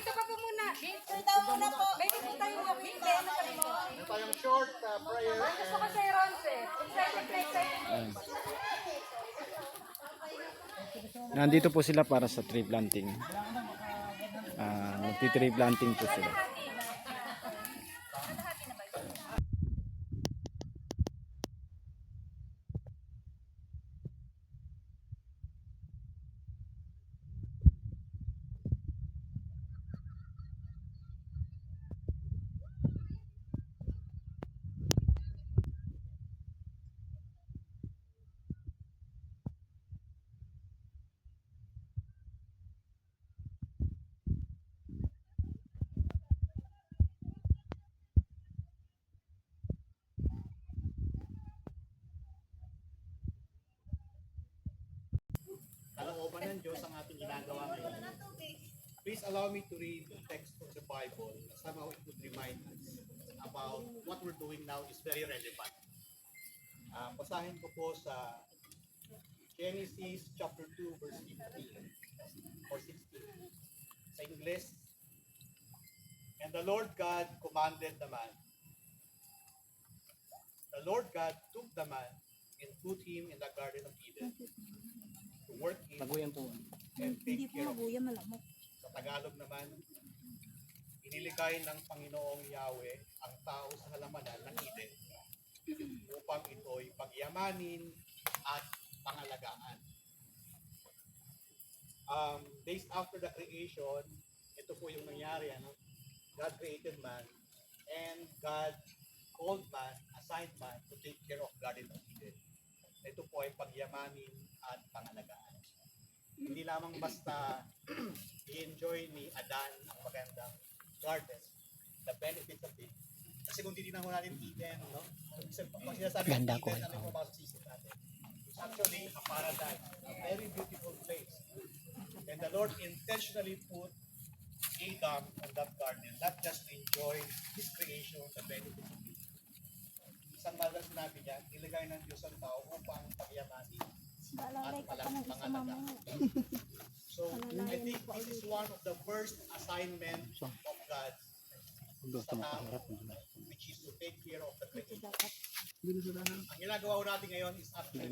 dito ka po muna. Picture daw muna po. May dito tayo mga binte. Ano sabi mo? Tayong short prayer. Gusto ko siya, Ronce. Excited. Nandito po sila para sa tree planting. Nagti-tree planting po sila. Kalooban ng Diyos ang ating ginagawa ngayon. Please allow me to read the text of the Bible. Somehow it would remind us about what we're doing now is very relevant. Basahin ko po sa Genesis chapter 2 verse 15 or 16. Sa English, and the Lord God commanded the man. The Lord God took the man and put him in the Garden of Eden to work in and take care of him. Sa Tagalog naman, iniligay ng Panginoong Yahweh ang tao sa halamanan ng Eden upang ito'y pagyamanin at pangalagaan. Days after the creation, ito po yung nangyari. God created man and God called man, assigned man to take care of Garden of Eden. Ito po ay pagyamanin at pangalagaan. Hindi lamang basta i-enjoy ni Adan ang magandang garden, the benefits of it. Kasi kung titignan mo natin Eden, no? Pag sinasabi ng Eden, ano yung mabasa sa isip natin? It's actually a paradise, a very beautiful place. And the Lord intentionally put Adam on that garden, not just to enjoy His creation, the benefits of it. Isang magal sinabi niya, ilagay ng Diyos ang tao upang pagyamanin at pangalagaan. So, I think this is one of the first assignments of God sa tao, which is to take care of the creation. Ang ginagawa ko natin ngayon is actually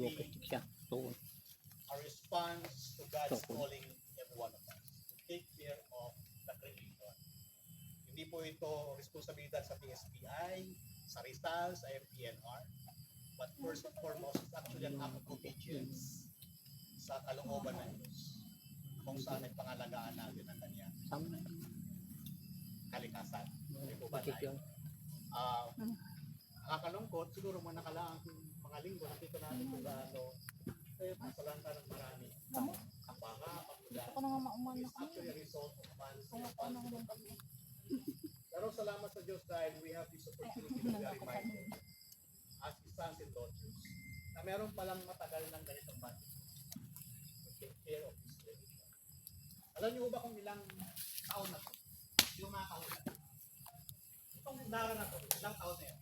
a response to God's calling every one of us to take care of the creation. Hindi po ito responsibilidad sa PSPI, sa Rizal, sa MPNR, but first and foremost, it's actually an act of obedience sa kalooban ng Diyos kung saan ay pangalagaan natin ang kanyang kalikasan. Hindi po ba tayo? Nakakalungkot, siguro mga nakalaang mga linggo, nakita natin kung gaano masalanta ng marami. Kapanga, pamulan, is actually a result of man's responsibility. Pero salamat sa Diyos dahil we have this opportunity to be reminded as His sons and daughters na meron palang matagal ng ganitong bati to take care of His creation. Alam niyo ba kung ilang taon na ito? Yung mga kahulan. Itong bundara na ito, ilang taon na yan?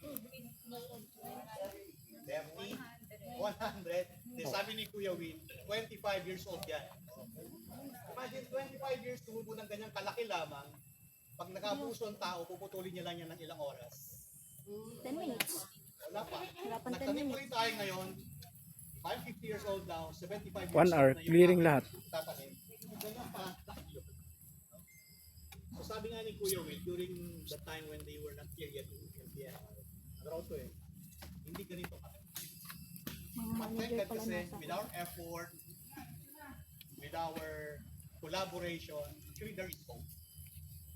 30, 100. Sabi ni Kuya Win, 25 years old yan. Imagine 25 years tumubo ng ganyang kalaki lamang. Pag nakabuso ang tao, puputulin niya lang yan ng ilang oras. 10 minutes. Wala pa. Nagtanim ulit tayo ngayon. I'm 50 years old now, 75 years 1 hour, old na clearing lahat. tatanim. Ganyan pa, tayo. So sabi nga ni Kuya Will, during the time when they were not here yet in MPN, nagaraw to hindi ganito kami. But thank God kasi with our effort, with our collaboration, actually there is hope.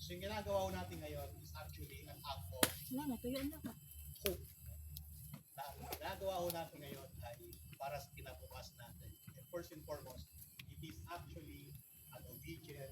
So yung ginagawa natin ngayon is actually an act of hope. Na ang ginagawa natin ngayon ay para sa kinabukas natin. And first and foremost, it is actually an obedient